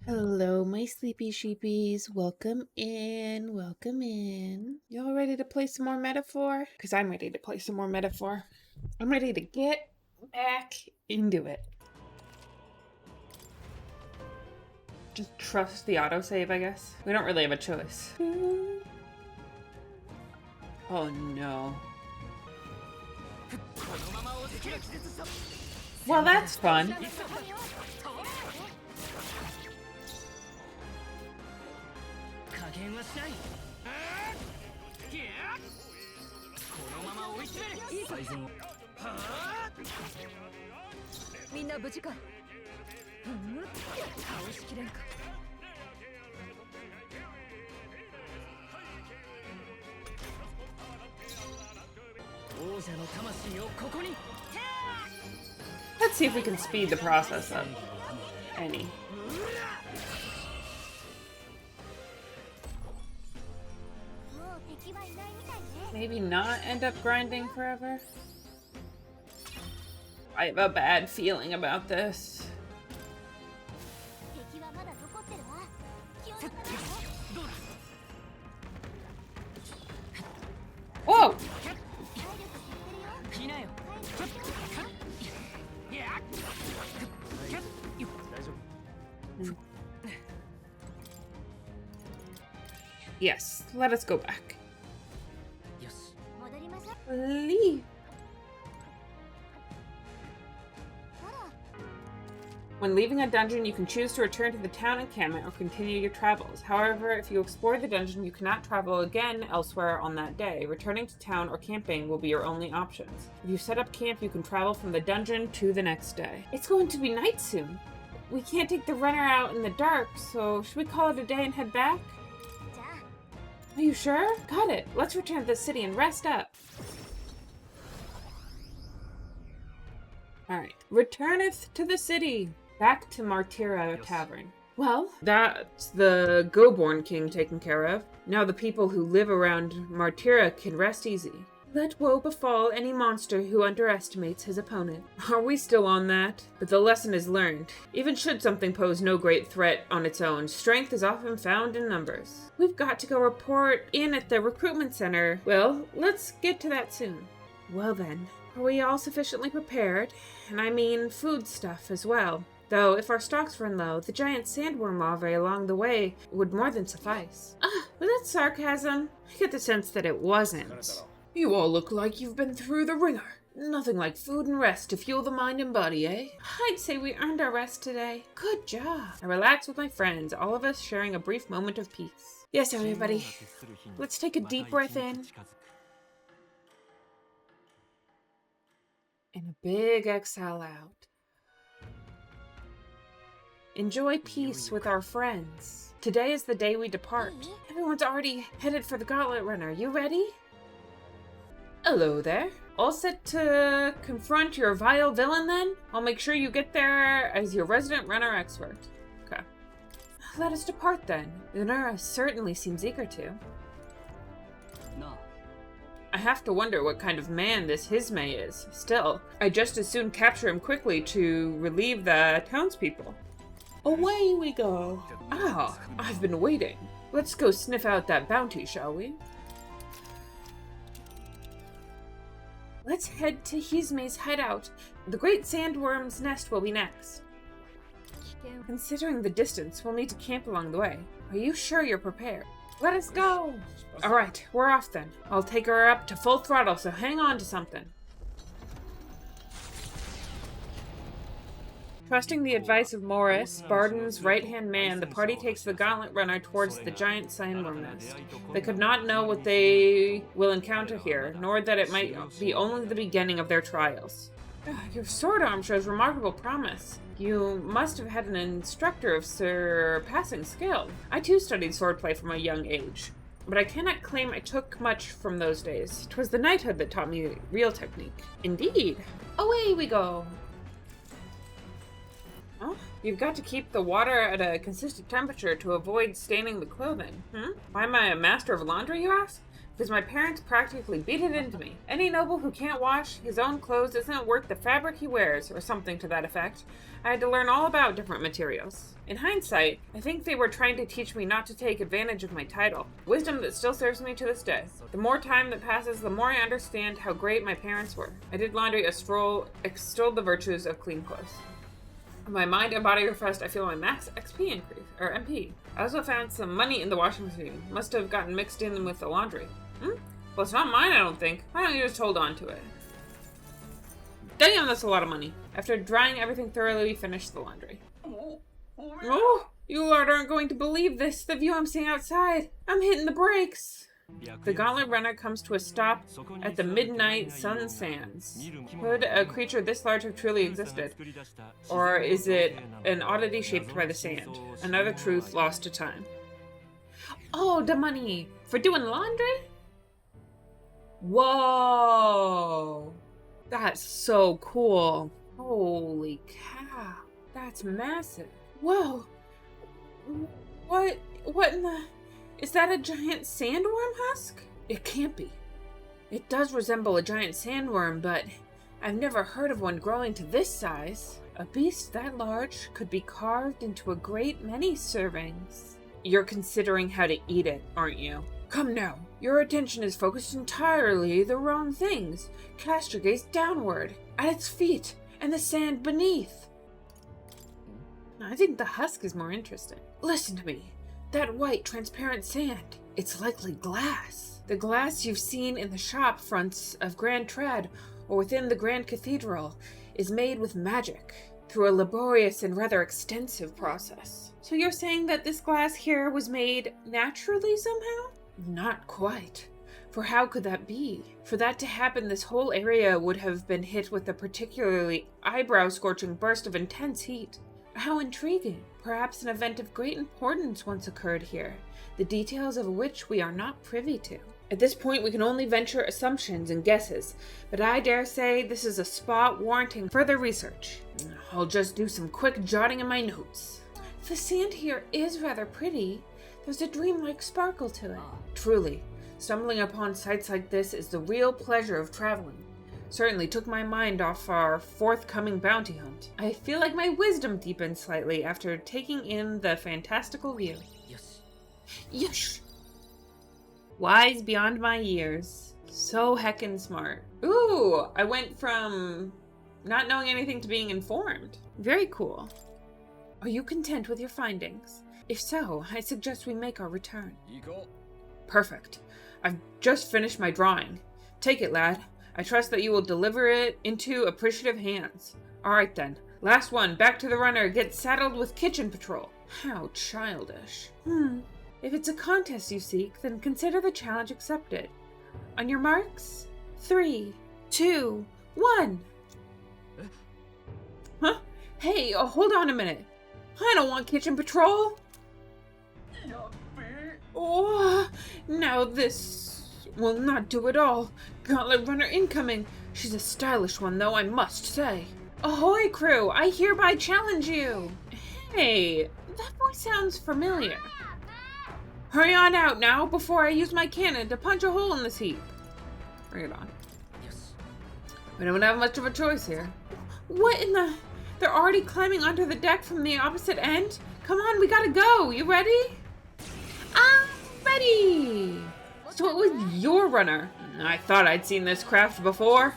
Hello, my sleepy sheepies. Welcome in. Welcome in. Y'all ready to play some more Metaphor? Because I'm ready to play some more Metaphor. I'm ready to get back into it. Just trust the autosave, I guess. We don't really have a choice. Oh no. Well, that's fun. Let's see if we can speed the process up. Any. Maybe not end up grinding forever? I have a bad feeling about this. Whoa! Yes, let us go back. Leave. When leaving a dungeon, you can choose to return to the town encampment or continue your travels. However, if you explore the dungeon, you cannot travel again elsewhere on that day. Returning to town or camping will be your only options. If you set up camp, you can travel from the dungeon to the next day. It's going to be night soon. We can't take the runner out in the dark, so should we call it a day and head back? Are you sure? Got it. Let's return to the city and rest up. Alright. Returneth to the city. Back to Martira Tavern. Well, that's the Goborn King taken care of. Now the people who live around Martira can rest easy. Let woe befall any monster who underestimates his opponent. Are we still on that? But the lesson is learned. Even should something pose no great threat on its own, strength is often found in numbers. We've got to go report in at the recruitment center. Well, let's get to that soon. Well then, are we all sufficiently prepared? And I mean food stuff as well. Though, if our stocks run low, the giant sandworm larvae along the way would more than suffice. Was that sarcasm? I get the sense that it wasn't. You all look like you've been through the ringer. Nothing like food and rest to fuel the mind and body, eh? I'd say we earned our rest today. Good job. I relaxed with my friends, all of us sharing a brief moment of peace. Yes, everybody. Let's take a deep breath in. And a big exhale out. Enjoy peace with our friends. Today is the day we depart. Everyone's already headed for the Gauntlet Runner. You ready? Hello there. All set to confront your vile villain then? I'll make sure you get there as your resident runner expert. Okay. Let us depart then. Unura certainly seems eager to. No. I have to wonder what kind of man this Hisme is. Still, I'd just as soon capture him quickly to relieve the townspeople. Away we go. Ah, I've been waiting. Let's go sniff out that bounty, shall we? Let's head to Hisme's hideout. The great sandworm's nest will be next. Considering the distance, we'll need to camp along the way. Are you sure you're prepared? Let us go! Alright, we're off then. I'll take her up to full throttle, so hang on to something. Trusting the advice of Morris, Barden's right-hand man, the party takes the Gauntlet Runner towards the giant sandworm nest. They could not know what they will encounter here, nor that it might be only the beginning of their trials. Your sword arm shows remarkable promise. You must have had an instructor of surpassing skill. I too studied swordplay from a young age, but I cannot claim I took much from those days. 'Twas the knighthood that taught me real technique. Indeed. Away we go! Huh? You've got to keep the water at a consistent temperature to avoid staining the clothing. Why am I a master of laundry, you ask? because my parents practically beat it into me. Any noble who can't wash his own clothes isn't worth the fabric he wears, or something to that effect. I had to learn all about different materials. In hindsight, I think they were trying to teach me not to take advantage of my title, wisdom that still serves me to this day. The more time that passes, the more I understand how great my parents were. I did laundry as Strohl extolled the virtues of clean clothes. My mind and body refreshed, I feel my max XP increase, or MP. I also found some money in the washing machine. Must have gotten mixed in with the laundry. Well, it's not mine, I don't think. Why don't you just hold on to it? Damn, that's a lot of money. After drying everything thoroughly, we finished the laundry. Oh, you lot aren't going to believe this. The view I'm seeing outside. I'm hitting the brakes. The gauntlet runner comes to a stop at the midnight sun sands. Could a creature this large have truly existed? Or is it an oddity shaped by the sand? Another truth lost to time. Oh, the money! For doing laundry? Whoa! That's so cool. Holy cow. That's massive. Whoa! What in the... Is that a giant sandworm husk? It can't be. It does resemble a giant sandworm, but I've never heard of one growing to this size. A beast that large could be carved into a great many servings. You're considering how to eat it, aren't you? Come now. Your attention is focused entirely the wrong things. Cast your gaze downward, at its feet, and the sand beneath. I think the husk is more interesting. Listen to me. That white, transparent sand. It's likely glass. The glass you've seen in the shop fronts of Grand Trad or within the Grand Cathedral is made with magic through a laborious and rather extensive process. So you're saying that this glass here was made naturally somehow? Not quite. For how could that be? For that to happen, this whole area would have been hit with a particularly eyebrow-scorching burst of intense heat. How intriguing. Perhaps an event of great importance once occurred here, the details of which we are not privy to. At this point, we can only venture assumptions and guesses, but I dare say this is a spot warranting further research. I'll just do some quick jotting in my notes. The sand here is rather pretty. There's a dreamlike sparkle to it. Truly, stumbling upon sights like this is the real pleasure of traveling. Certainly took my mind off our forthcoming bounty hunt. I feel like my wisdom deepened slightly after taking in the fantastical view. Yes! Wise beyond my years. So heckin' smart. Ooh, I went from not knowing anything to being informed. Very cool. Are you content with your findings? If so, I suggest we make our return. Perfect. I've just finished my drawing. Take it, lad. I trust that you will deliver it into appreciative hands. Alright then. Last one. Back to the runner. Get saddled with kitchen patrol. How childish. If it's a contest you seek, then consider the challenge accepted. On your marks? 3, 2, 1. Huh? Hey, hold on a minute. I don't want kitchen patrol. Oh, now this will not do at all. Gauntlet runner incoming. She's a stylish one, though, I must say. Ahoy, crew! I hereby challenge you! Hey, that voice sounds familiar. Hurry on out now, before I use my cannon to punch a hole in this heap. Bring it on. Yes. We don't have much of a choice here. What in the... They're already climbing onto the deck from the opposite end? Come on, we gotta go. You ready? I'm ready! So it was your runner. I thought I'd seen this craft before.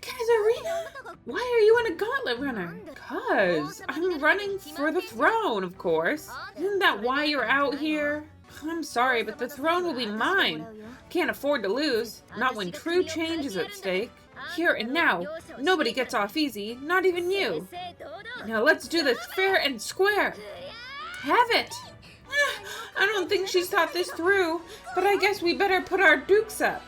Kazarina, why are you in a gauntlet runner? 'Cause I'm running for the throne, of course. Isn't that why you're out here? I'm sorry, but the throne will be mine. Can't afford to lose, not when true change is at stake. Here and now, nobody gets off easy, not even you. Now let's do this fair and square. Have it! I don't think she's thought this through, but I guess we better put our dukes up.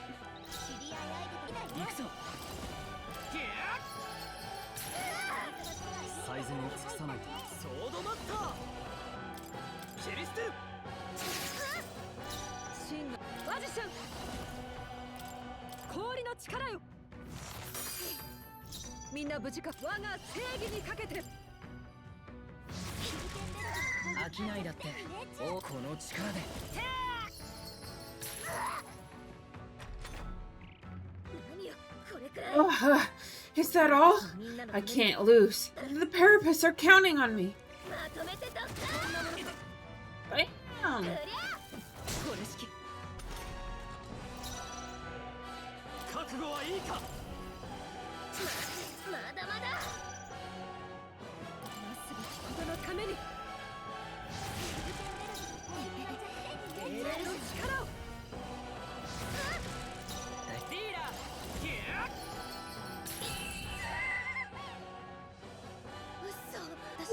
Ugh, is that all? I can't lose. The Parapists are counting on me. Bam!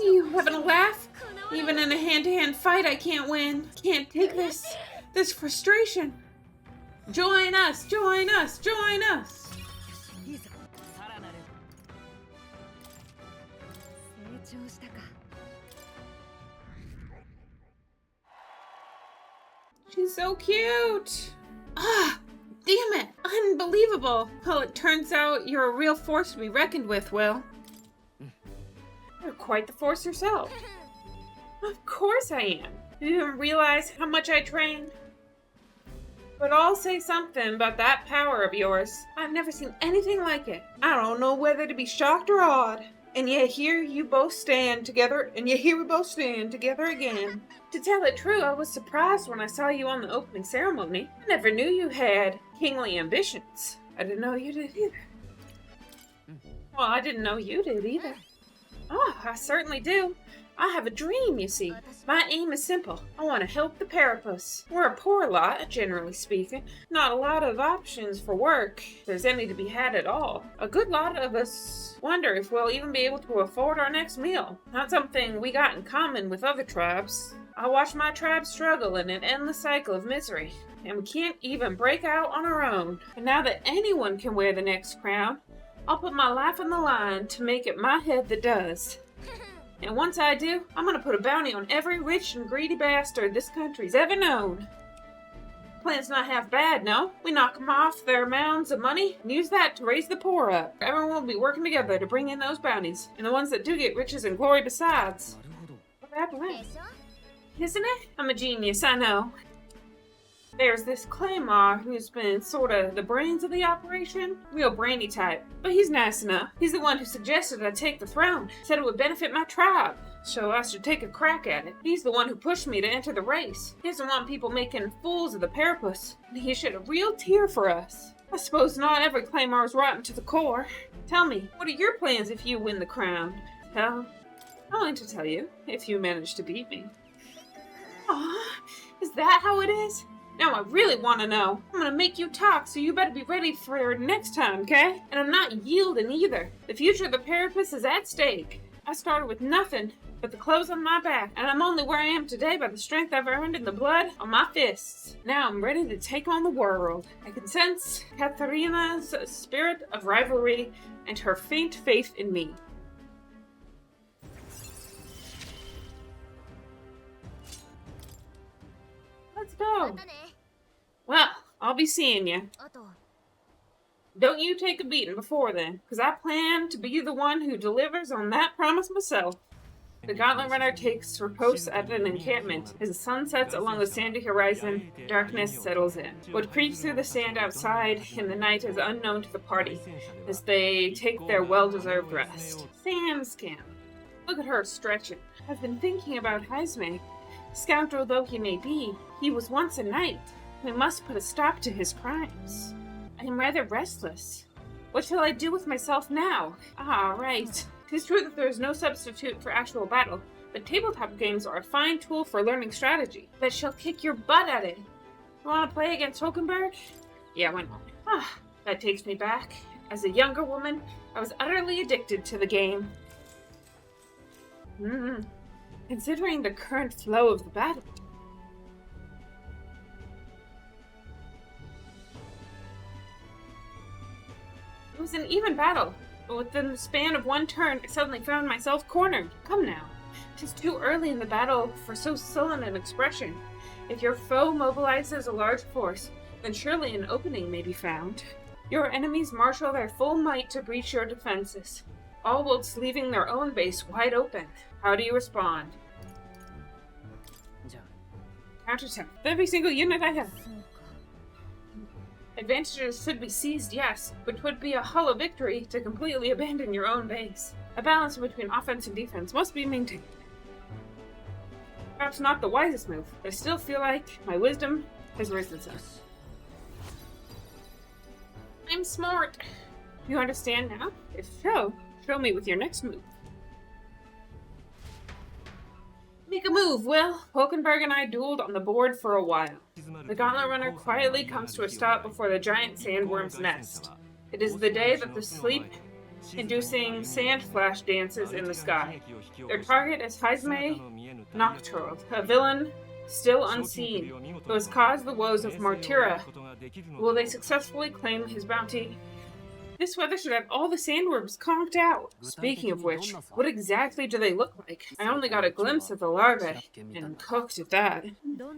You having a laugh? Even in a hand-to-hand fight, I can't win. Can't take this frustration. Join us, join us, join us. She's so cute. Ah, damn it. Unbelievable. Well, it turns out you're a real force to be reckoned with, Will. You're quite the force yourself. Of course I am. You didn't realize how much I trained? But I'll say something about that power of yours. I've never seen anything like it. I don't know whether to be shocked or awed. And yet here you both stand together, and yet here we both stand together again. To tell it true, I was surprised when I saw you on the opening ceremony. I never knew you had kingly ambitions. I didn't know you did either. Well, I didn't know you did either. Oh, I certainly do. I have a dream, you see. My aim is simple. I want to help the Parapists. We're a poor lot, generally speaking. Not a lot of options for work, if there's any to be had at all. A good lot of us wonder if we'll even be able to afford our next meal. Not something we got in common with other tribes. I watch my tribe struggle in an endless cycle of misery, and we can't even break out on our own. And now that anyone can wear the next crown, I'll put my life on the line to make it my head that does. And once I do, I'm gonna put a bounty on every rich and greedy bastard this country's ever known. Plan's not half bad, no? We knock them off their mounds of money and use that to raise the poor up. Everyone will be working together to bring in those bounties. And the ones that do get riches and glory besides. What happened? Isn't it? I'm a genius, I know. There's this Claymore who's been sort of the brains of the operation. Real brainy type. But he's nice enough. He's the one who suggested I take the throne. Said it would benefit my tribe. So I should take a crack at it. He's the one who pushed me to enter the race. He doesn't want people making fools of the Parapists. He shed a real tear for us. I suppose not every Claymore's rotten to the core. Tell me, what are your plans if you win the crown? Hell, I'll tell you, if you manage to beat me. Aw, is that how it is? Now I really want to know. I'm gonna make you talk, so you better be ready for next time, okay? And I'm not yielding either. The future of the Parapists is at stake. I started with nothing but the clothes on my back, and I'm only where I am today by the strength I've earned in the blood on my fists. Now I'm ready to take on the world. I can sense Katharina's spirit of rivalry and her faint faith in me. Let's go. Well, I'll be seeing you. Don't you take a beating before then, because I plan to be the one who delivers on that promise myself. The Gauntlet Runner takes repose at an encampment. As the sun sets along the sandy horizon, darkness settles in. What creeps through the sand outside in the night is unknown to the party, as they take their well-deserved rest. Sam Scamp. Look at her stretching. I've been thinking about Heismay. Scoundrel though he may be, he was once a knight. We must put a stop to his crimes. I am rather restless. What shall I do with myself now? Ah, right. 'Tis true that there is no substitute for actual battle, but tabletop games are a fine tool for learning strategy. But she'll kick your butt at it. You want to play against Hulkenberg? Yeah, why not? Ah, that takes me back. As a younger woman, I was utterly addicted to the game. Considering the current flow of the battle. It was an even battle, but within the span of one turn, I suddenly found myself cornered. Come now. 'Tis too early in the battle for so sullen an expression. If your foe mobilizes a large force, then surely an opening may be found. Your enemies marshal their full might to breach your defenses, all whilst leaving their own base wide open. How do you respond? Counterattack. Every single unit I have. Advantages should be seized, yes, but 'twould be a hollow victory to completely abandon your own base. A balance between offense and defense must be maintained. Perhaps not the wisest move, but I still feel like my wisdom has risen some. I'm smart. You understand now? If so, show me with your next move. Make a move, Will. Hulkenberg and I dueled on the board for a while. The gauntlet runner quietly comes to a stop before the giant sandworm's nest. It is the day that the sleep-inducing sand flash dances in the sky. Their target is Heisme Nocturne, a villain still unseen, who has caused the woes of Martira. Will they successfully claim his bounty? This weather should have all the sandworms conked out. Speaking of which, what exactly do they look like? I only got a glimpse of the larvae, and cooked at that.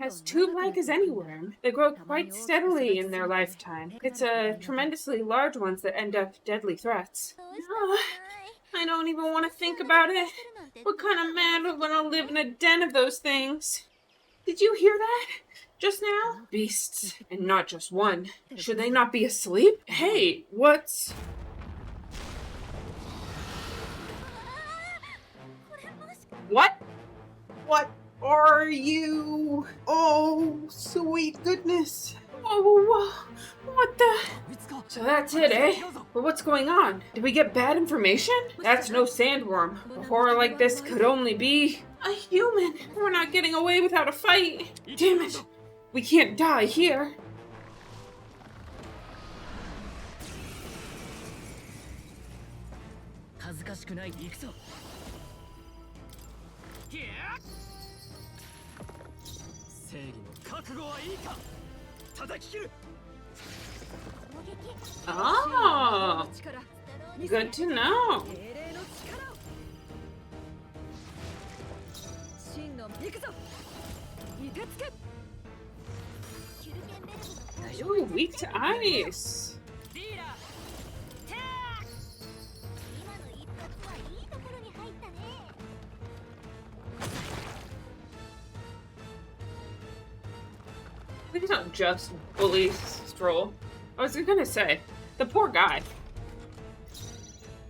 As tube-like as any worm, they grow quite steadily in their lifetime. It's tremendously large ones that end up deadly threats. Oh, I don't even want to think about it. What kind of man would want to live in a den of those things? Did you hear that? Just now? Beasts, and not just one. Should they not be asleep? Hey, what's... What? What are you? Oh, sweet goodness. Oh, what the... So that's it, eh? But what's going on? Did we get bad information? That's no sandworm. A horror like this could only be... a human. We're not getting away without a fight. Damn it. We can't die here. Oh, good to know. Ooh, weak to ice. Please don't just bully Strohl. I was gonna say, the poor guy.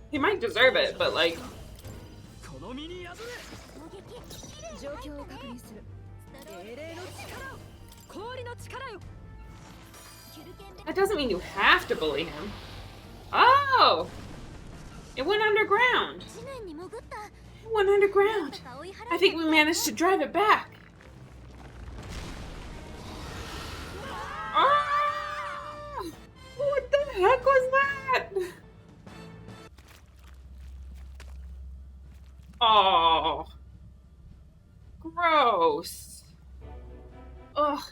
He might deserve it, but like... That doesn't mean you have to bully him. Oh! It went underground. It went underground. I think we managed to drive it back. Oh! What the heck was that? Oh. Gross. Ugh.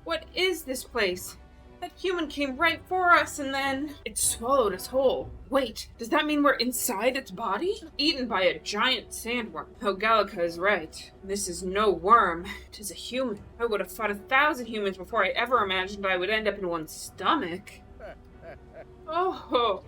What is this place? That human came right for us and then it swallowed us whole. Wait, does that mean we're inside its body? Eaten by a giant sandworm. Oh, Gallica is right. This is no worm. It is a human. I would have fought 1,000 humans before I ever imagined I would end up in one's stomach. Oh.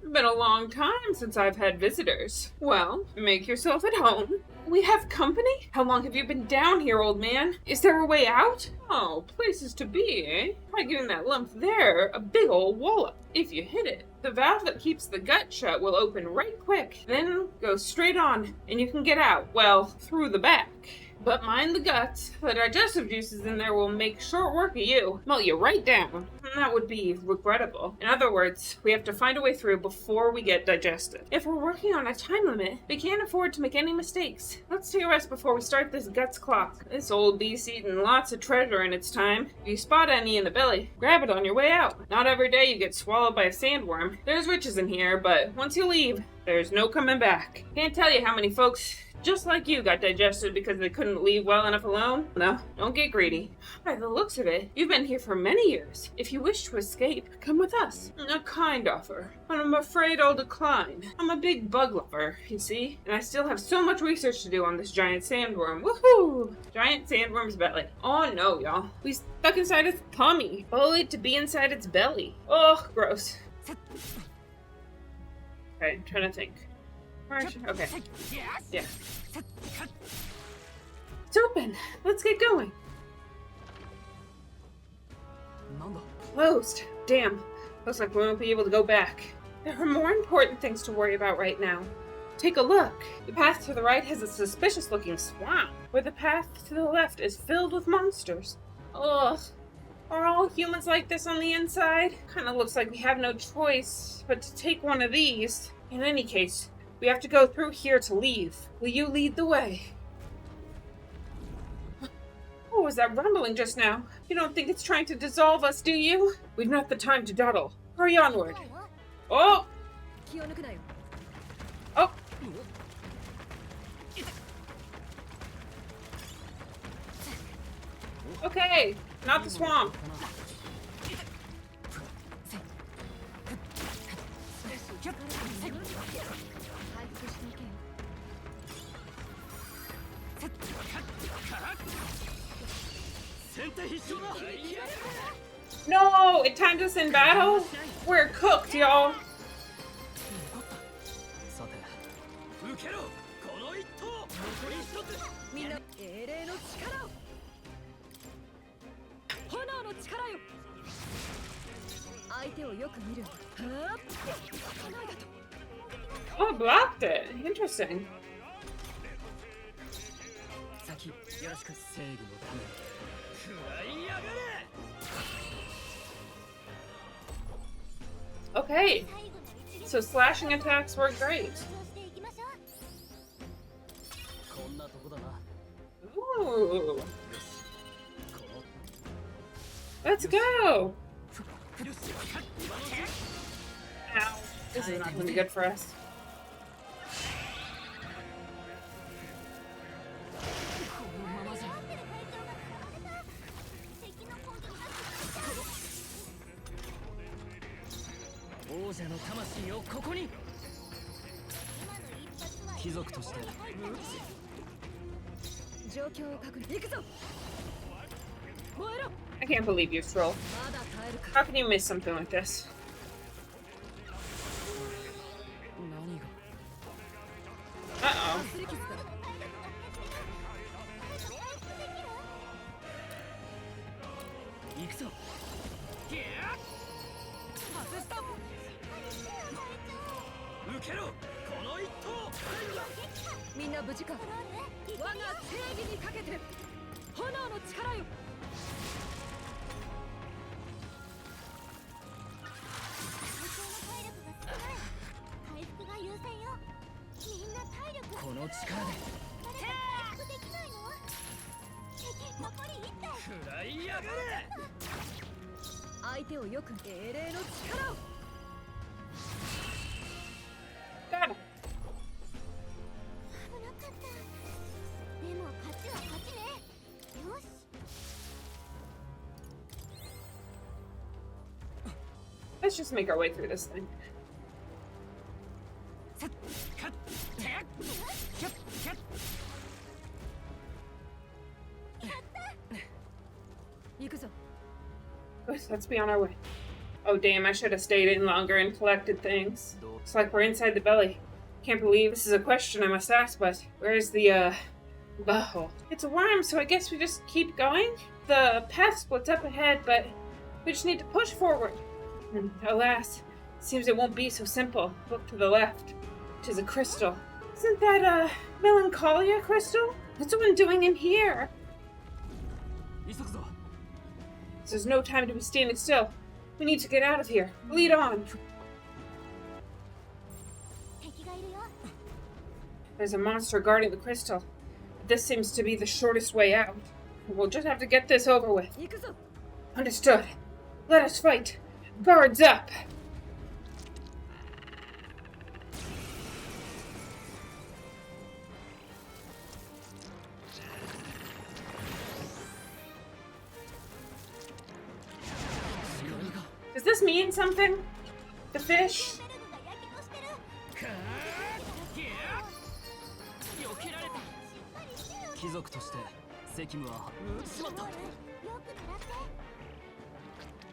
It's been a long time since I've had visitors. Well, make yourself at home. We have company? How long have you been down here, old man? Is there a way out? Oh, places to be, eh? Try giving that lump there a big old wallop. If you hit it, the valve that keeps the gut shut will open right quick. Then go straight on, and you can get out, well, through the back. But mind the guts. The digestive juices in there will make short work of you. Melt you right down. That would be regrettable. In other words, we have to find a way through before we get digested. If we're working on a time limit, we can't afford to make any mistakes. Let's take a rest before we start this guts clock. This old beast's eaten lots of treasure in its time. If you spot any in the belly, grab it on your way out. Not every day you get swallowed by a sandworm. There's riches in here, but once you leave, there's no coming back. Can't tell you how many folks just like you got digested because they couldn't leave well enough alone. No, don't get greedy. By the looks of it, you've been here for many years. If you wish to escape, come with us. A kind offer, but I'm afraid I'll decline. I'm a big bug lover, you see, and I still have so much research to do on this giant sandworm. Woohoo! Giant sandworm's belly. Oh no, y'all. We stuck inside its tummy. Only to be inside its belly. Oh, gross. Okay, I'm trying to think. Okay. Yeah. It's open. Let's get going. Closed. Damn. Looks like we won't be able to go back. There are more important things to worry about right now. Take a look. The path to the right has a suspicious-looking swamp, where the path to the left is filled with monsters. Ugh. Are all humans like this on the inside? Kinda looks like we have no choice but to take one of these. In any case, we have to go through here to leave. Will you lead the way? What was that rumbling just now? You don't think it's trying to dissolve us, do you? We've not the time to dawdle. Hurry onward. Oh! Oh! Okay, not the swamp. No, it timed us in battle. We're cooked, y'all. Oh, blocked it. Interesting. Okay, so slashing attacks work great. Ooh. Let's go! Ow. This is not going to be good for us. I can't believe you, Strohl. How can you miss something like this? Uh-oh. Got it. Let's just make our way through this thing. Good, let's be on our way. Oh damn, I should have stayed in longer and collected things. Looks like we're inside the belly. Can't believe this is a question I must ask, but where's the, butthole? It's a worm, so I guess we just keep going? The path splits up ahead, but we just need to push forward. And alas, seems it won't be so simple. Look to the left. 'Tis a crystal. Isn't that a melancholia crystal? What's one doing in here? There's no time to be standing still. We need to get out of here. Lead on. There's a monster guarding the crystal. This seems to be the shortest way out. We'll just have to get this over with. Understood. Let us fight. Guards up! Does this mean something? The fish?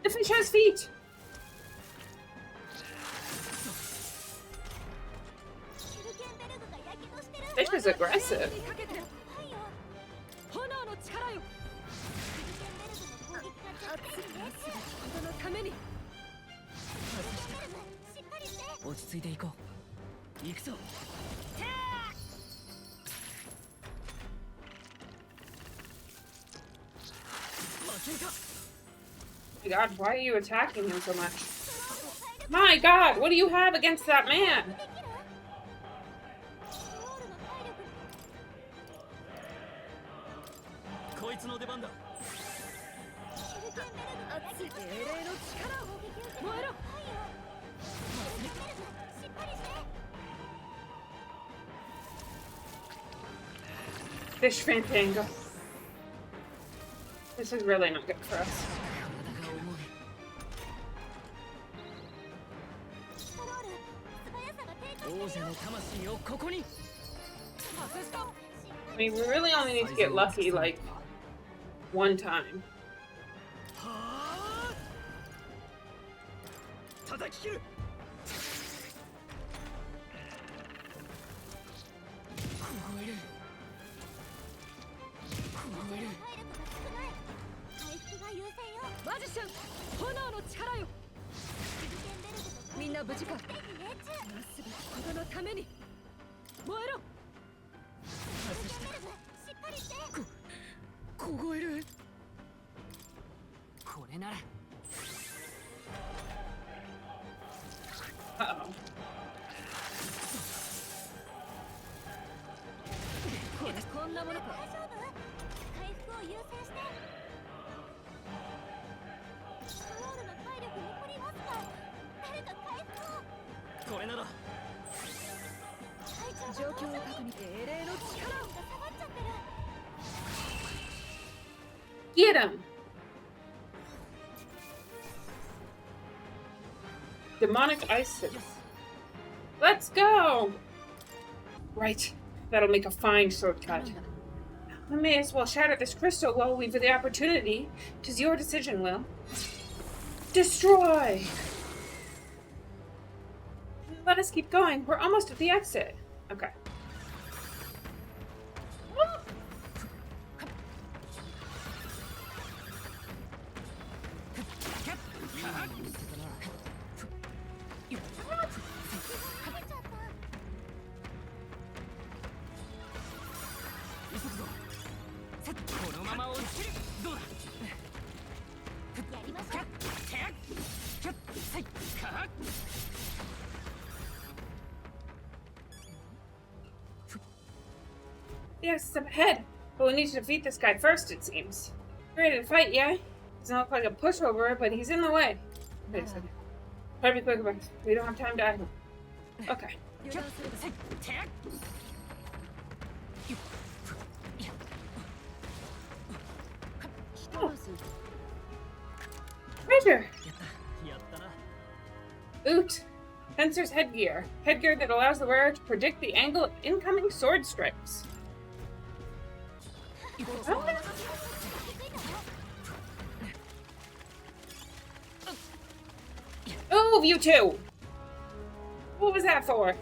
The fish has feet! Fish is aggressive. My God, why are you attacking him so much? My God, what do you have against that man? Fish Fantango. This is really not good for us. I mean, we really only need to get lucky, like, one time. Uh-oh. Get him! Demonic ice. Let's go! Right. That'll make a fine shortcut. We may as well shatter this crystal while we've the opportunity. 'Tis your decision, Will. Destroy! Let us keep going. We're almost at the exit. Okay. Yes, it's up ahead. But we need to defeat this guy first, it seems. Ready to fight, yeah? Doesn't look like a pushover, but he's in the way. Wait a second. Try to be quick about it. We don't have time to act. Okay. Oh. Treasure! Oot! Fencer's headgear. Headgear that allows the wearer to predict the angle of incoming sword strikes. Okay. Move, you two! What was that for?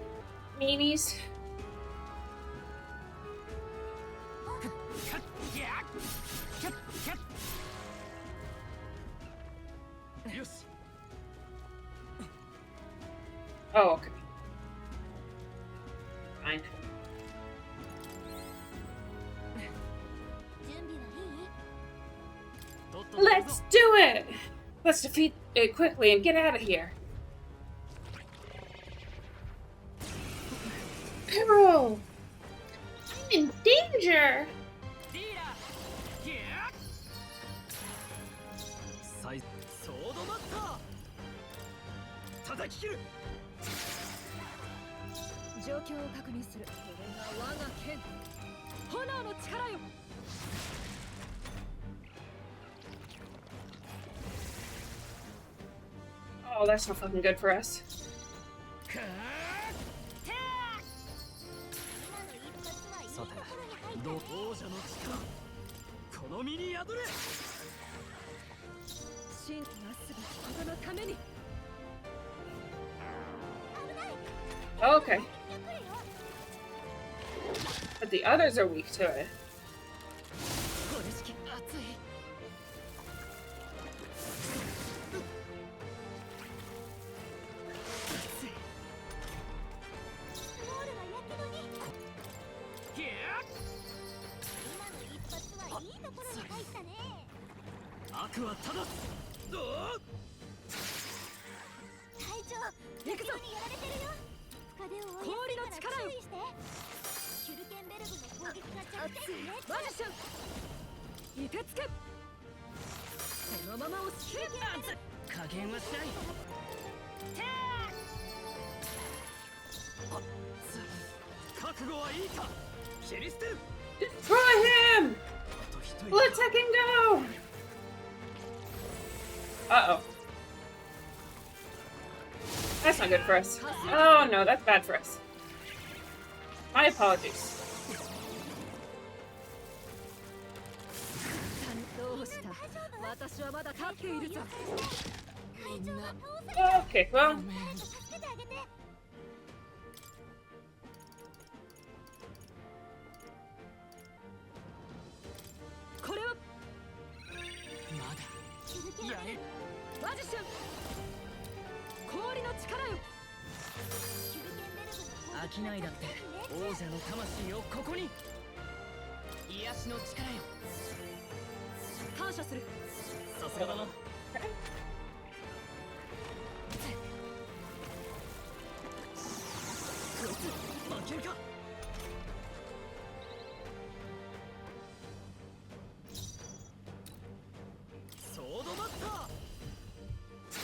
Meanies? Oh, okay. Fine. Let's do it! Let's defeat it quickly and get out of here. Peril! I'm in danger! Oh, that's not fucking good for us. Okay. But the others are weak to it. Destroy him! Let's let him go! Uh-oh. That's not good for us. Oh no, that's bad for us. My apologies. Okay, well.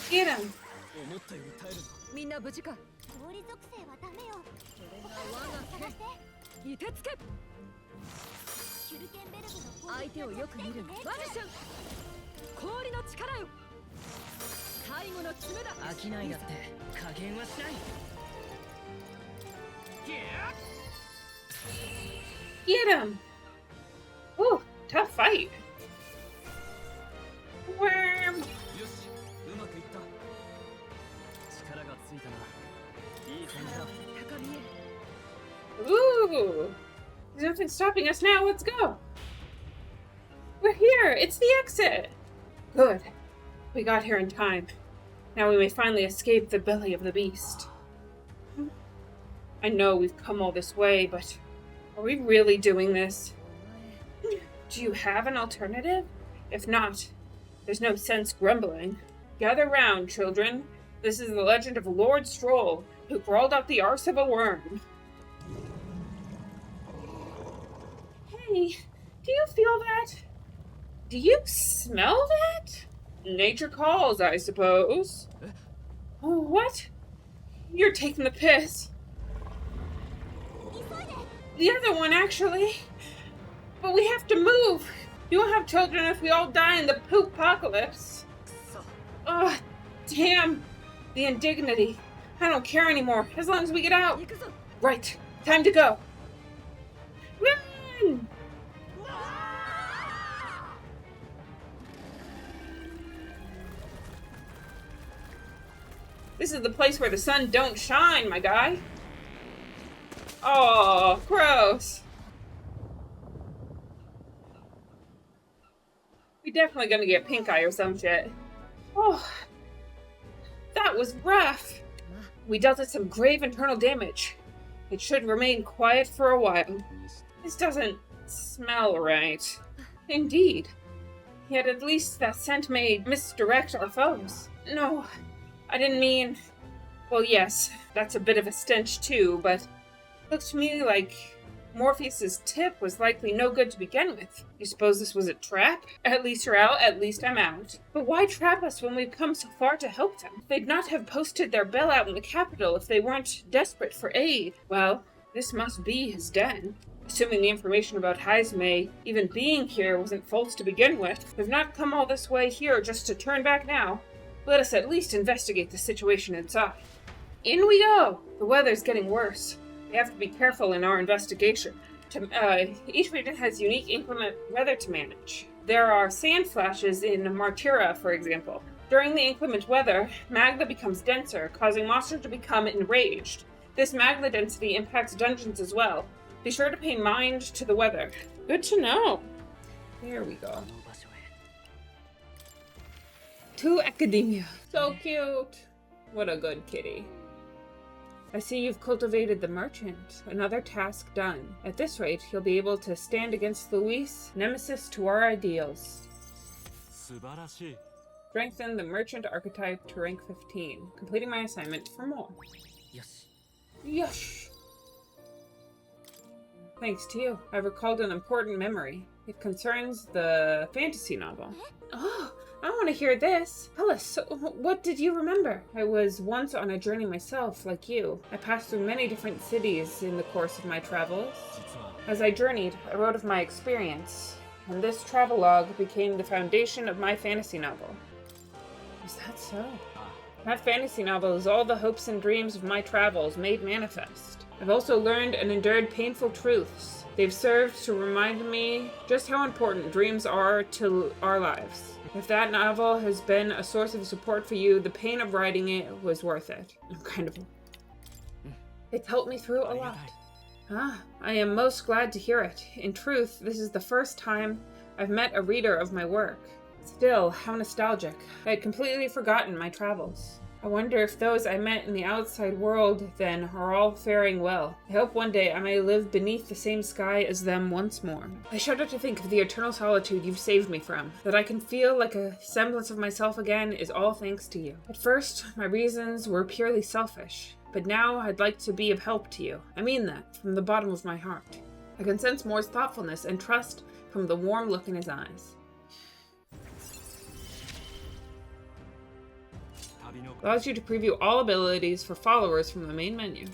Get him! Get him! Ooh, tough fight. Worm! Ooh! There's nothing stopping us now, let's go! We're here! It's the exit! Good. We got here in time. Now we may finally escape the belly of the beast. I know we've come all this way, but are we really doing this? Do you have an alternative? If not, there's no sense grumbling. Gather round, children. This is the legend of Lord Strohl, who crawled up the arse of a worm. Hey, do you feel that? Do you smell that? Nature calls, I suppose. Oh, what? You're taking the piss. The other one, actually. But we have to move. You won't have children if we all die in the poop-apocalypse. Oh, damn. The indignity. I don't care anymore, as long as we get out. Right. Time to go. Run! This is the place where the sun don't shine, my guy. Oh, gross. We're definitely gonna get pink eye or some shit. Oh, that was rough. We dealt it some grave internal damage. It should remain quiet for a while. This doesn't smell right. Indeed. Yet at least that scent may misdirect our foes. No, I didn't mean... Well, yes, that's a bit of a stench too, but it looks to me like Morpheus's tip was likely no good to begin with. You suppose this was a trap? At least you're out, at least I'm out. But why trap us when we've come so far to help them? They'd not have posted their bailout in the capital if they weren't desperate for aid. Well, this must be his den. Assuming the information about Heismay even being here wasn't false to begin with, we've not come all this way here just to turn back now. Let us at least investigate the situation inside. In we go! The weather's getting worse. We have to be careful in our investigation. Each region has unique inclement weather to manage. There are sand flashes in Martira, for example. During the inclement weather, magma becomes denser, causing monsters to become enraged. This magma density impacts dungeons as well. Be sure to pay mind to the weather. Good to know. There we go. To Academia. So cute. What a good kitty. I see you've cultivated the merchant. Another task done. At this rate, you'll be able to stand against Luis, nemesis to our ideals. Strengthen the merchant archetype to rank 15. Completing my assignment for more. Yosh! Thanks to you, I've recalled an important memory. It concerns the fantasy novel. Oh, I want to hear this. Tell us, what did you remember? I was once on a journey myself, like you. I passed through many different cities in the course of my travels. As I journeyed, I wrote of my experience, and this travelogue became the foundation of my fantasy novel. Is that so? That fantasy novel is all the hopes and dreams of my travels made manifest. I've also learned and endured painful truths. They've served to remind me just how important dreams are to our lives. If that novel has been a source of support for you, the pain of writing it was worth it. It's helped me through a lot. I am most glad to hear it. In truth, this is the first time I've met a reader of my work. Still, how nostalgic. I had completely forgotten my travels. I wonder if those I met in the outside world, then, are all faring well. I hope one day I may live beneath the same sky as them once more. I shudder to think of the eternal solitude you've saved me from. That I can feel like a semblance of myself again is all thanks to you. At first, my reasons were purely selfish, but now I'd like to be of help to you. I mean that, from the bottom of my heart. I can sense Moore's thoughtfulness and trust from the warm look in his eyes. Allows you to preview all abilities for followers from the main menu.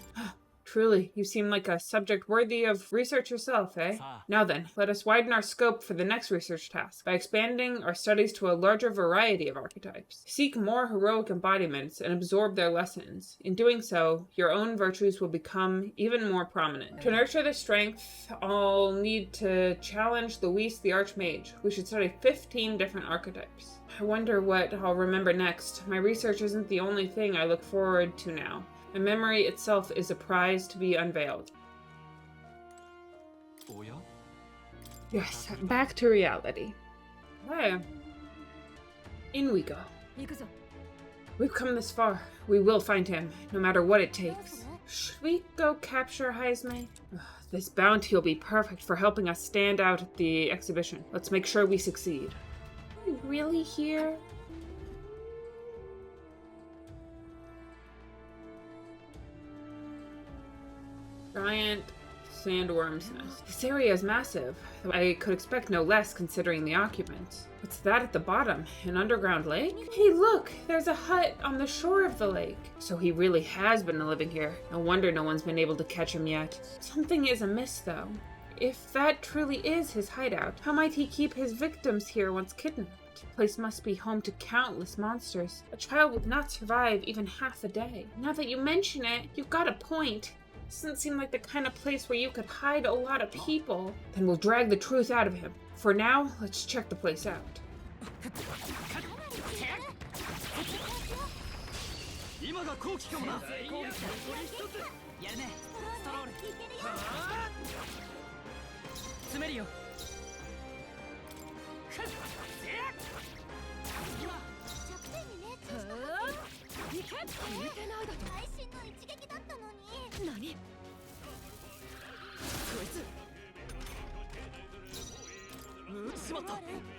Truly, you seem like a subject worthy of research yourself, eh? Now then, let us widen our scope for the next research task by expanding our studies to a larger variety of archetypes. Seek more heroic embodiments and absorb their lessons. In doing so, your own virtues will become even more prominent. To nurture this strength, I'll need to challenge Luis the Archmage. We should study 15 different archetypes. I wonder what I'll remember next. My research isn't the only thing I look forward to now. My memory itself is a prize to be unveiled. Yes, back to reality. Hey. In we go. We've come this far. We will find him, no matter what it takes. Should we go capture Heisme? This bounty will be perfect for helping us stand out at the exhibition. Let's make sure we succeed. Are you really here? Giant sandworm's nest. This area is massive. I could expect no less considering the occupants. What's that at the bottom? An underground lake? Hey, look! There's a hut on the shore of the lake. So he really has been living here. No wonder no one's been able to catch him yet. Something is amiss, though. If that truly is his hideout, how might he keep his victims here once kidnapped? The place must be home to countless monsters. A child would not survive even half a day. Now that you mention it, you've got a point. Doesn't seem like the kind of place where you could hide a lot of people. Then we'll drag the truth out of him. For now, let's check the place out.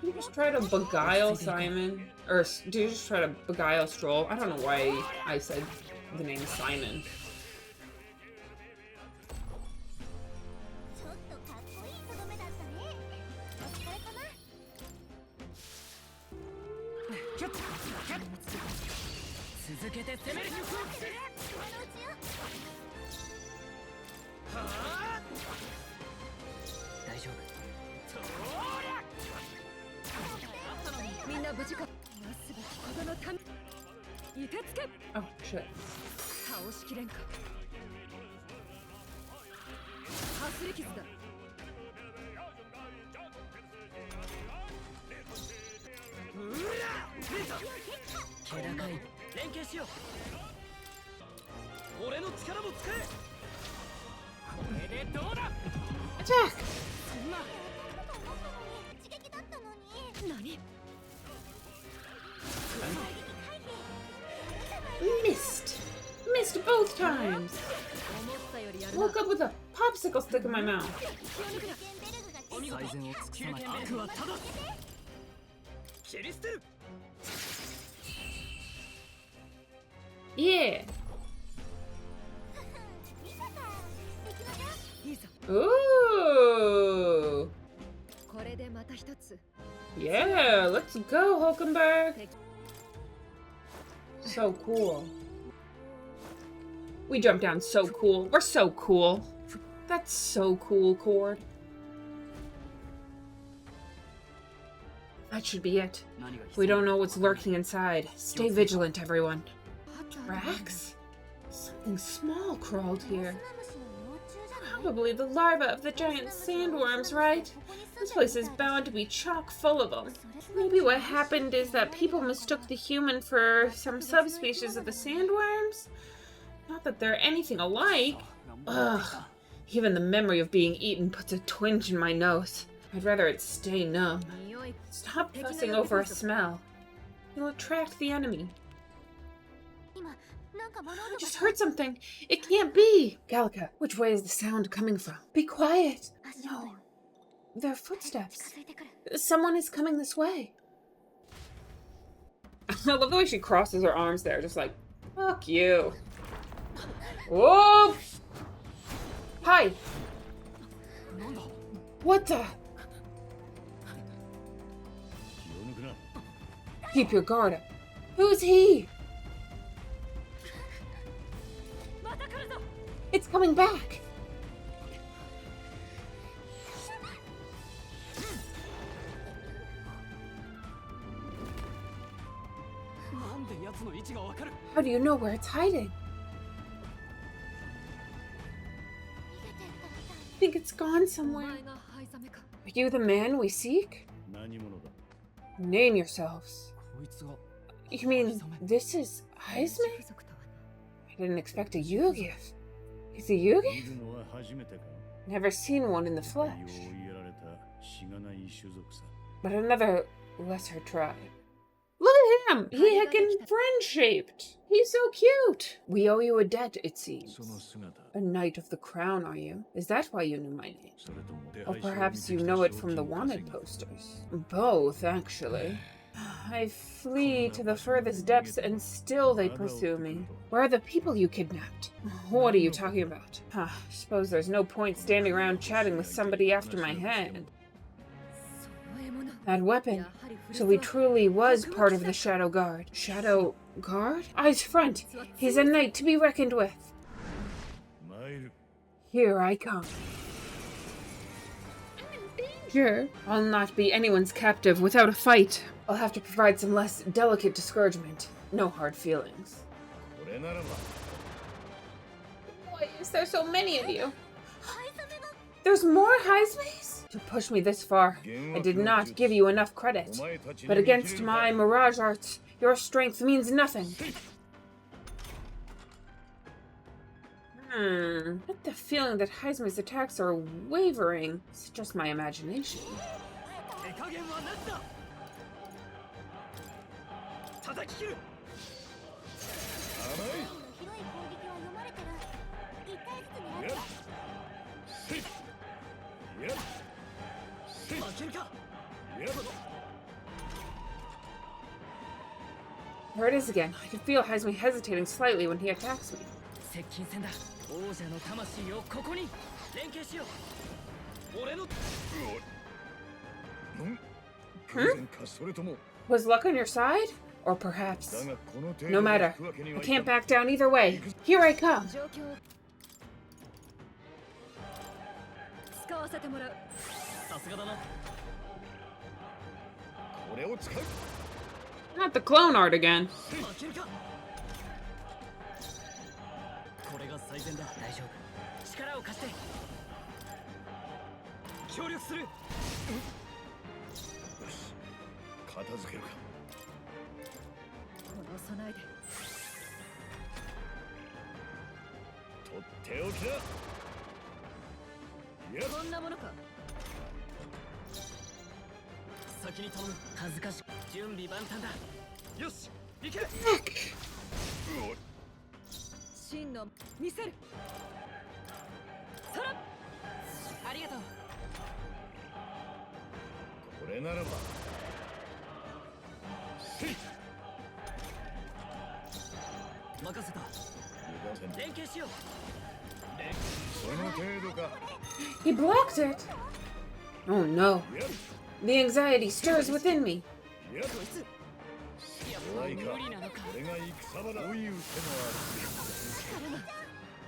You just try to beguile Simon, or do you just try to beguile Strohl? I don't know why I said the name Simon. Oh, shit. Attack! missed both times. Woke up with a popsicle stick in my mouth. Yeah. Ooh. Yeah, let's go, Hulkenberg. So cool. We jumped down so cool. We're so cool. That's so cool, Cord. That should be it. We don't know what's lurking inside. Stay vigilant, everyone. Tracks? Something small crawled here. Probably the larva of the giant sandworms, right? This place is bound to be chock full of them. Maybe what happened is that people mistook the human for some subspecies of the sandworms? Not that they're anything alike. Ugh. Even the memory of being eaten puts a twinge in my nose. I'd rather it stay numb. Stop fussing over a smell. You'll attract the enemy. I just heard something. It can't be. Gallica, which way is the sound coming from? Be quiet. No. They're footsteps. Someone is coming this way. I love the way she crosses her arms there, just like, fuck you. Whoa! Hi! What the? Keep your guard up. Who's he? It's coming back! How do you know where it's hiding? I think it's gone somewhere. Are you the man we seek? Name yourselves. You mean this is Heisman? I didn't expect a Yugyev. Is a Yugyev? Never seen one in the flesh. But another lesser tribe. Look at him! He heckin' friend-shaped. He's so cute. We owe you a debt, it seems. A knight of the crown, are you? Is that why you knew my name? Or perhaps you know it from the wanted posters? Both, actually. I flee to the furthest depths and still they pursue me. Where are the people you kidnapped? What are you talking about? Suppose there's no point standing around chatting with somebody after my head. That weapon. So he truly was part of the Shadow Guard. Shadow Guard? Eyes front. He's a knight to be reckoned with. Here I come. Sure, I'll not be anyone's captive without a fight. I'll have to provide some less delicate discouragement. No hard feelings. Why is there so many of you? There's more Heismes? To push me this far, I did not give you enough credit. But against my mirage arts, your strength means nothing. I get the feeling that Heisme's attacks are wavering. It's just my imagination. There it is again. I can feel Heisme hesitating slightly when he attacks me. Was luck on your side? Or perhaps... No matter. I can't back down either way. Here I come. Not the clone art again. He blocked it! Oh no. The anxiety stirs within me.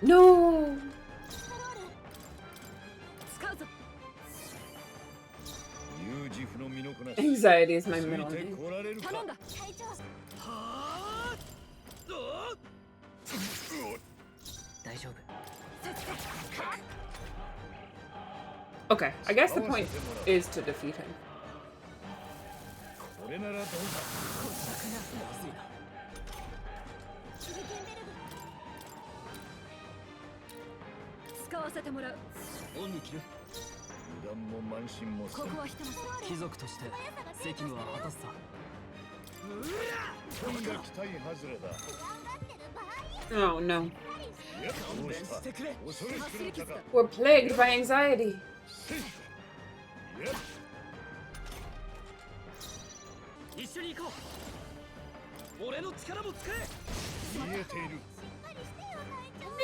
No! Anxiety is my middle name. Okay, I guess the point is to defeat him. Oh no. We're plagued by anxiety.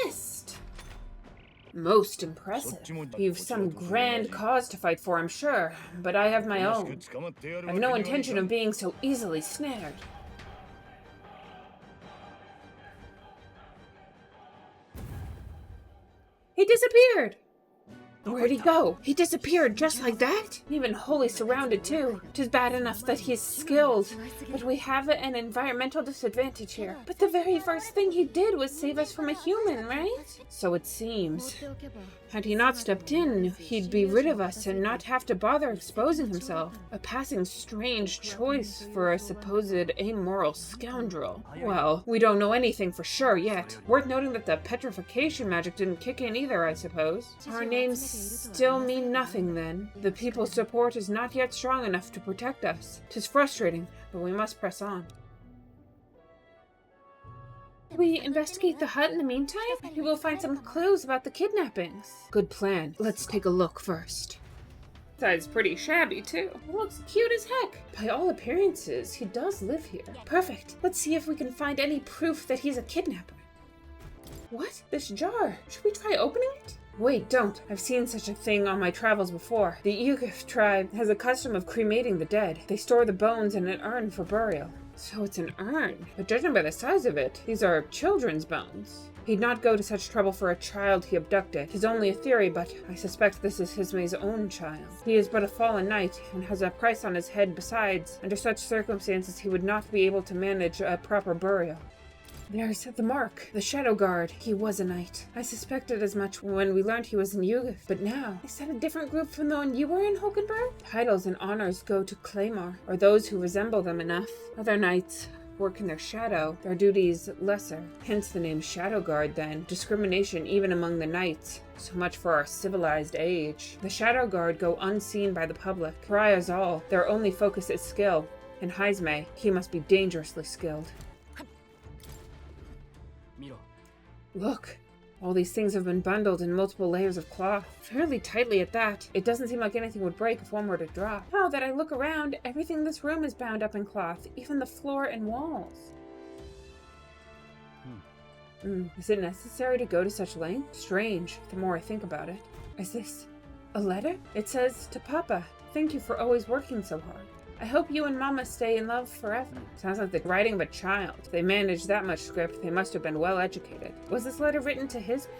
Missed. Most impressive. You've some grand cause to fight for, I'm sure, but I have my own. I have no intention of being so easily snared. He disappeared! Where'd he go? He disappeared just like that? Even wholly surrounded too. 'Tis bad enough that he's skilled, but we have an environmental disadvantage here. But the very first thing he did was save us from a human, right? So it seems. Had he not stepped in, he'd be rid of us and not have to bother exposing himself. A passing strange choice for a supposed amoral scoundrel. Well, we don't know anything for sure yet. Worth noting that the petrification magic didn't kick in either, I suppose. Our names still mean nothing then. The people's support is not yet strong enough to protect us. 'Tis frustrating, but we must press on. We investigate the hut in the meantime? We will find some clues about the kidnappings. Good plan. Let's take a look first. Side's pretty shabby too. It looks cute as heck. By all appearances, he does live here. Perfect. Let's see if we can find any proof that he's a kidnapper. What? This jar. Should we try opening it? Wait, don't. I've seen such a thing on my travels before. The Yugif tribe has a custom of cremating the dead. They store the bones in an urn for burial. So it's an urn. But judging by the size of it, these are children's bones. He'd not go to such trouble for a child he abducted. 'Tis only a theory, but I suspect this is Hisme's own child. He is but a fallen knight, and has a price on his head besides. Under such circumstances, he would not be able to manage a proper burial. There's the mark. The Shadow Guard. He was a knight. I suspected as much when we learned he was in Yugif. But now, is that a different group from the one you were in, Hulkenberg? Titles and honors go to Claymore, or those who resemble them enough. Other knights work in their shadow, their duties lesser. Hence the name Shadow Guard then. Discrimination even among the knights. So much for our civilized age. The Shadow Guard go unseen by the public. Pariahs all. Their only focus is skill. And Hisme, he must be dangerously skilled. Look, all these things have been bundled in multiple layers of cloth, fairly tightly at that. It doesn't seem like anything would break if one were to drop. Now that I look around, everything in this room is bound up in cloth, even the floor and walls. Is it necessary to go to such length? Strange, the more I think about it. Is this a letter? It says, "To Papa, thank you for always working so hard. I hope you and Mama stay in love forever." Sounds like the writing of a child. If they managed that much script, they must have been well educated. Was this letter written to Hisme?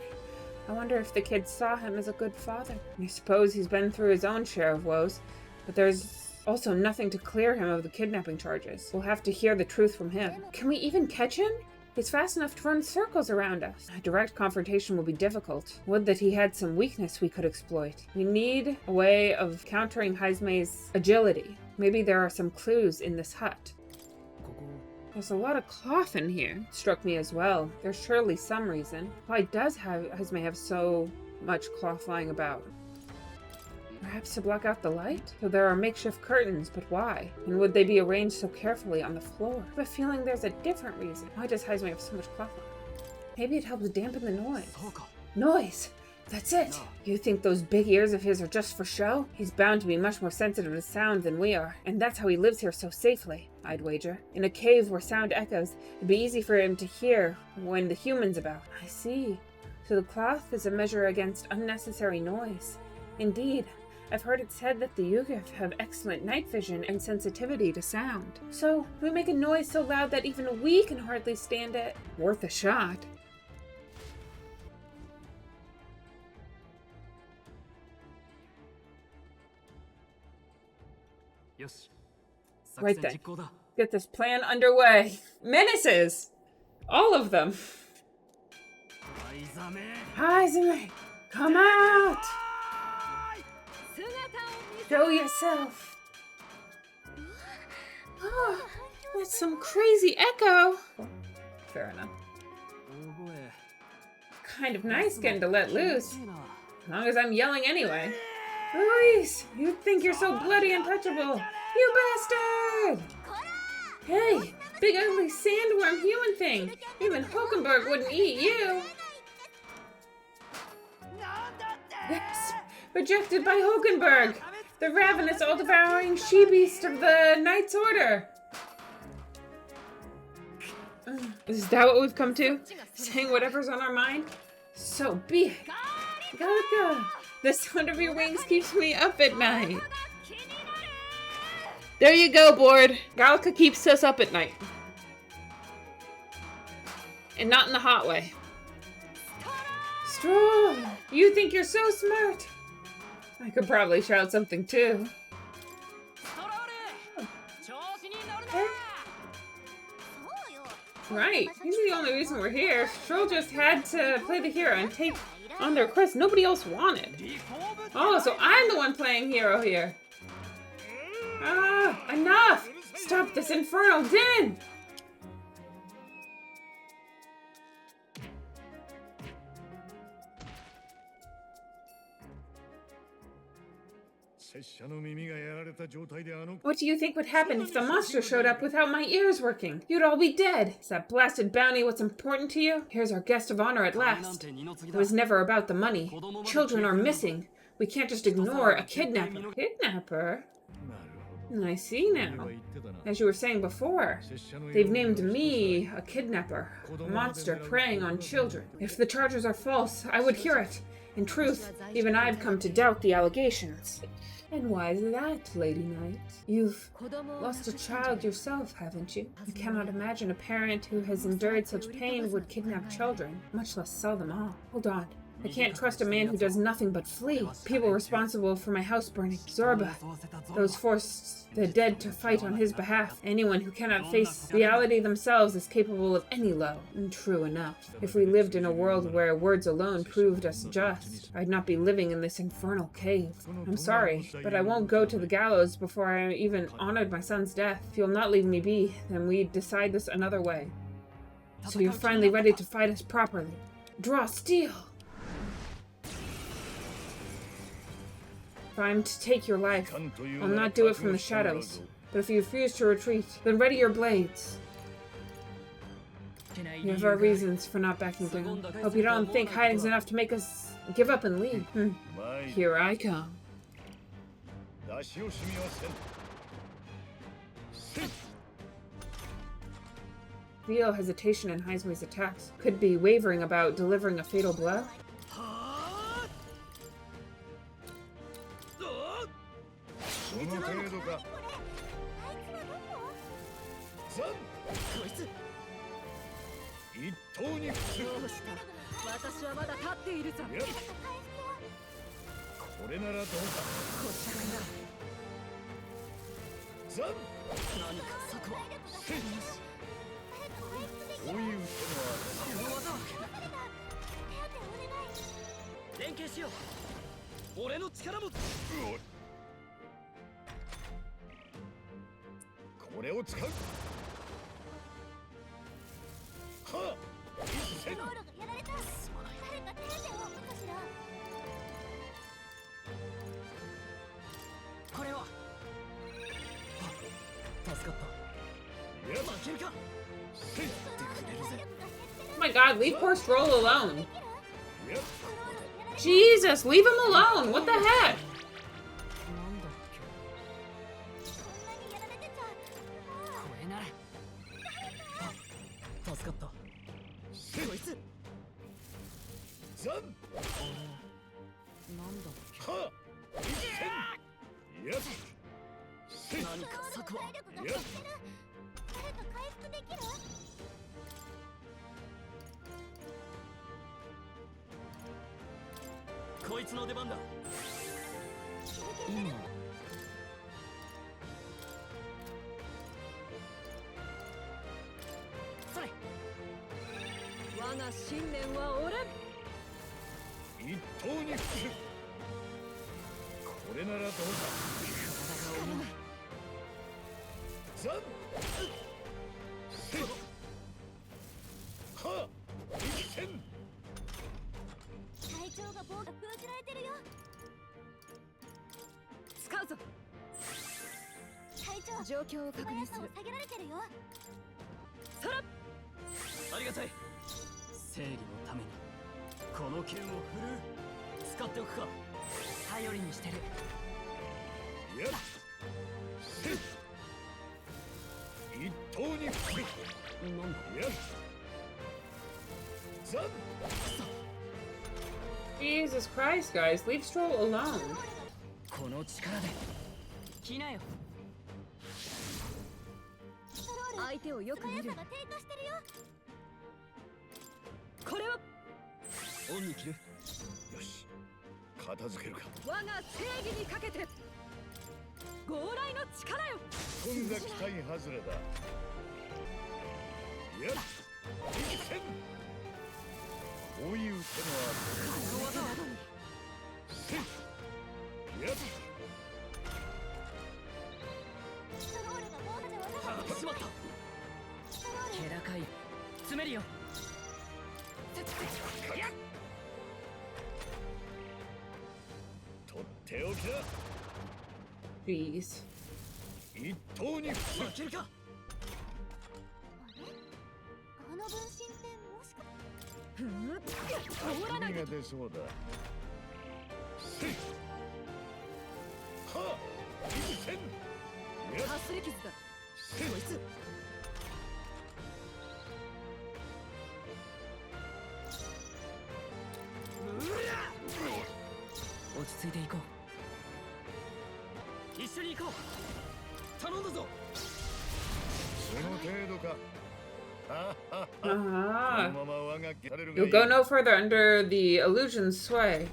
I wonder if the kids saw him as a good father. I suppose he's been through his own share of woes, but there's also nothing to clear him of the kidnapping charges. We'll have to hear the truth from him. Can we even catch him? He's fast enough to run circles around us. A direct confrontation will be difficult. Would that he had some weakness we could exploit. We need a way of countering Hisme's agility. Maybe there are some clues in this hut. There's a lot of cloth in here. It struck me as well. There's surely some reason. Why does Hisme have so much cloth lying about? Perhaps to block out the light? So there are makeshift curtains, but why? And would they be arranged so carefully on the floor? I have a feeling there's a different reason. Why does Hisme have so much cloth on? Maybe it helps dampen the noise. Noise! That's it! You think those big ears of his are just for show? He's bound to be much more sensitive to sound than we are, and that's how he lives here so safely, I'd wager. In a cave where sound echoes, it'd be easy for him to hear when the human's about. I see. So the cloth is a measure against unnecessary noise. Indeed, I've heard it said that the Yugif have excellent night vision and sensitivity to sound. So, we make a noise so loud that even we can hardly stand it. Worth a shot. Right then. Get this plan underway. Menaces! All of them. Haizame, come out! Show yourself. Oh, that's some crazy echo. Fair enough. Kind of nice getting to let loose. As long as I'm yelling anyway. Luis, you think you're so bloody untouchable. You bastard! Hey, big ugly sandworm human thing. Even Hulkenberg wouldn't eat you. Yes, rejected by Hulkenberg, the ravenous, all-devouring she-beast of the Knight's Order. Is that what we've come to? Saying whatever's on our mind? So be it. Gallica, the sound of your wings keeps me up at night. There you go, board. Gallica keeps us up at night. And not in the hot way. Strohl, you think you're so smart. I could probably shout something too. Okay. Right, he's the only reason we're here. Strohl just had to play the hero and take on their quest nobody else wanted. Oh, so I'm the one playing hero here. Ah, enough! Stop this infernal din! What do you think would happen if the monster showed up without my ears working? You'd all be dead. Is that blasted bounty what's important to you? Here's our guest of honor at last. It was never about the money. Children are missing. We can't just ignore a kidnapper. Kidnapper? I see now. As you were saying before, they've named me a kidnapper, a monster preying on children. If the charges are false, I would hear it. In truth, even I've come to doubt the allegations. And why is that, Lady Knight? You've lost a child yourself, haven't you? I cannot imagine a parent who has endured such pain would kidnap children, much less sell them off. Hold on. I can't trust a man who does nothing but flee. People responsible for my house burning. Zorba. Those forced the dead to fight on his behalf. Anyone who cannot face reality themselves is capable of any low. And true enough. If we lived in a world where words alone proved us just, I'd not be living in this infernal cave. I'm sorry, but I won't go to the gallows before I even honored my son's death. If you'll not leave me be, then we decide this another way. So you're finally ready to fight us properly. Draw steel! If I'm to take your life, I'll not do it from the shadows. But if you refuse to retreat, then ready your blades. You have our reasons for not backing down. Hope you don't think hiding's enough to make us give up and leave. Here I come. Feel hesitation in Heiseme's attacks. Could be wavering about delivering a fatal blow. Oh my god, leave poor Strohl alone. Jesus, leave him alone! What the heck? Jesus Christ, guys, leave Strohl alone. Jeez. You'll go no further under the illusion's sway.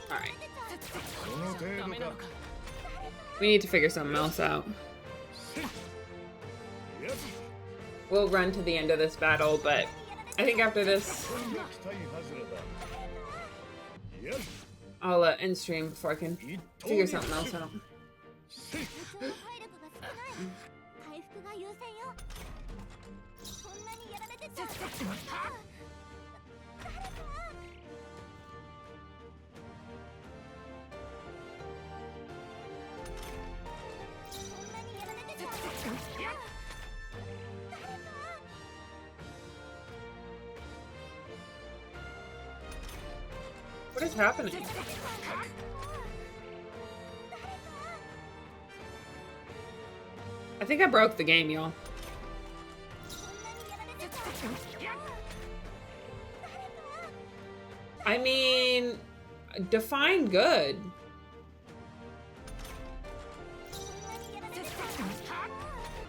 Alright. We need to figure something else out. We'll run to the end of this battle, but I think after this, I'll end stream before I can figure something else out. What is happening? I think I broke the game, y'all. I mean, define good.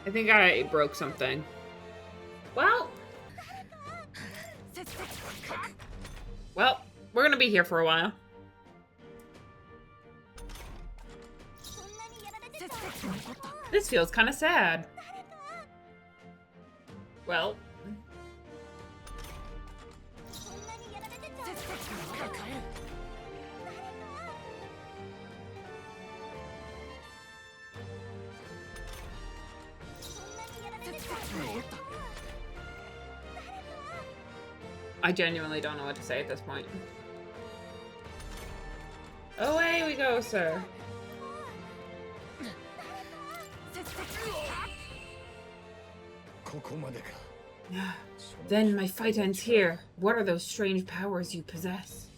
I think I broke something. Well, we're gonna be here for a while. This feels kind of sad. Well. I genuinely don't know what to say at this point. Away we go, sir. Then my fight ends here. What are those strange powers you possess?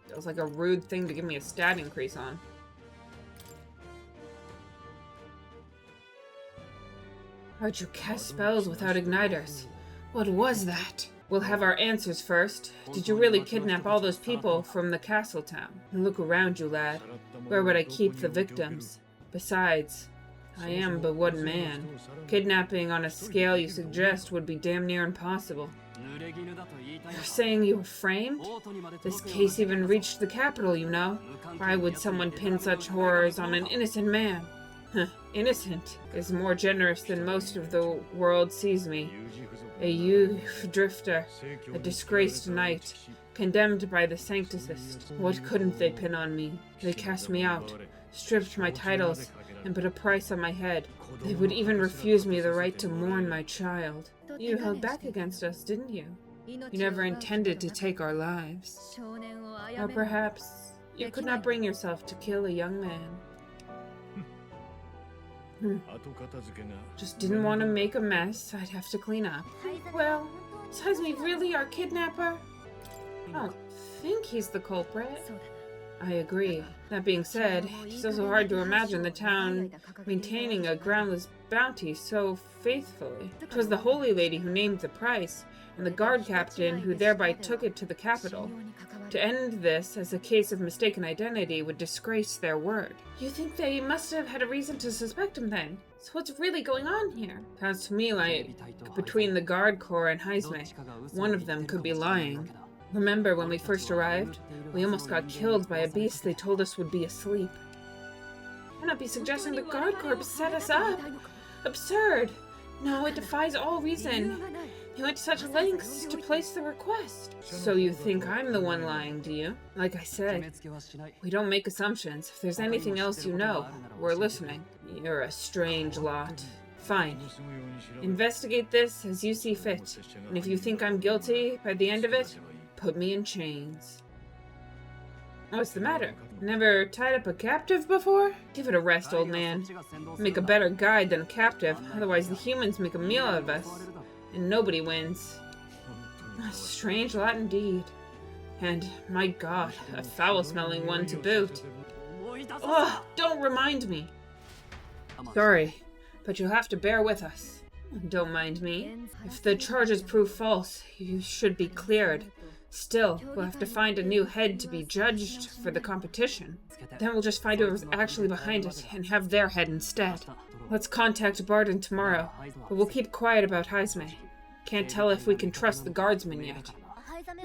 That was like a rude thing to give me a stat increase on. How'd you cast spells without igniters? What was that? We'll have our answers first. Did you really kidnap all those people from the castle town? Look around you, lad. Where would I keep the victims? Besides, I am but one man. Kidnapping on a scale you suggest would be damn near impossible. You're saying you were framed? This case even reached the capital, you know. Why would someone pin such horrors on an innocent man? Innocent is more generous than most of the world sees me. A youth drifter, a disgraced knight, condemned by the Sancticist. What couldn't they pin on me? They cast me out, stripped my titles, and put a price on my head. They would even refuse me the right to mourn my child. You held back against us, didn't you? You never intended to take our lives. Or perhaps you could not bring yourself to kill a young man. Just didn't want to make a mess I'd have to clean up. Well, is Hazmi really our kidnapper? I don't think he's the culprit. I agree. That being said, it's also hard to imagine the town maintaining a groundless bounty so faithfully. It was the Holy Lady who named the price, and the guard captain who thereby took it to the capital. To end this as a case of mistaken identity would disgrace their word. You think they must have had a reason to suspect him then? So what's really going on here? Sounds to me like between the guard corps and Hazme, one of them could be lying. Remember when we first arrived? We almost got killed by a beast they told us would be asleep. You cannot be suggesting the guard corps set us up. Absurd. No, it defies all reason. He went to such lengths to place the request. So you think I'm the one lying, do you? Like I said, we don't make assumptions. If there's anything else you know, we're listening. You're a strange lot. Fine. Investigate this as you see fit. And if you think I'm guilty by the end of it, put me in chains. What's the matter? Never tied up a captive before? Give it a rest, old man. Make a better guide than a captive, otherwise the humans make a meal out of us. And nobody wins. A strange lot indeed. And, my god, a foul-smelling one to boot. Ugh, don't remind me. Sorry, but you'll have to bear with us. Don't mind me. If the charges prove false, you should be cleared. Still, we'll have to find a new head to be judged for the competition. Then we'll just find whoever's actually behind it and have their head instead. Let's contact Barden tomorrow, but we'll keep quiet about Hazme. Can't tell if we can trust the guardsmen yet.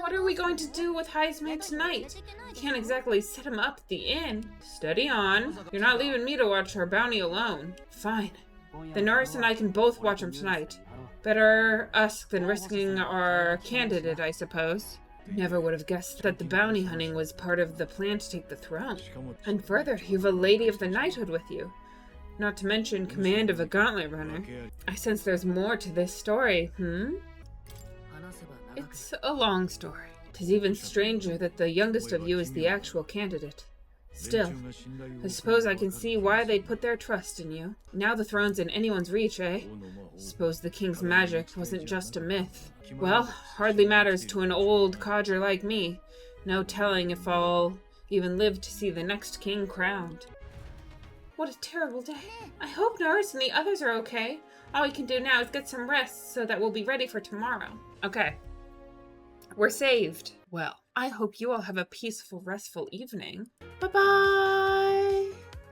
What are we going to do with Hazme tonight? We can't exactly set him up at the inn. Steady on. You're not leaving me to watch our bounty alone. Fine. The nurse and I can both watch him tonight. Better us than risking our candidate, I suppose. Never would have guessed that the bounty hunting was part of the plan to take the throne. And further, you've a lady of the knighthood with you. Not to mention command of a gauntlet runner. I sense there's more to this story, It's a long story. 'Tis even stranger that the youngest of you is the actual candidate. Still, I suppose I can see why they'd put their trust in you. Now the throne's in anyone's reach, eh? Suppose the king's magic wasn't just a myth. Well, hardly matters to an old codger like me. No telling if I'll even live to see the next king crowned. What a terrible day. I hope Norris and the others are okay. All we can do now is get some rest so that we'll be ready for tomorrow. Okay. We're saved. Well, I hope you all have a peaceful, restful evening. Bye-bye!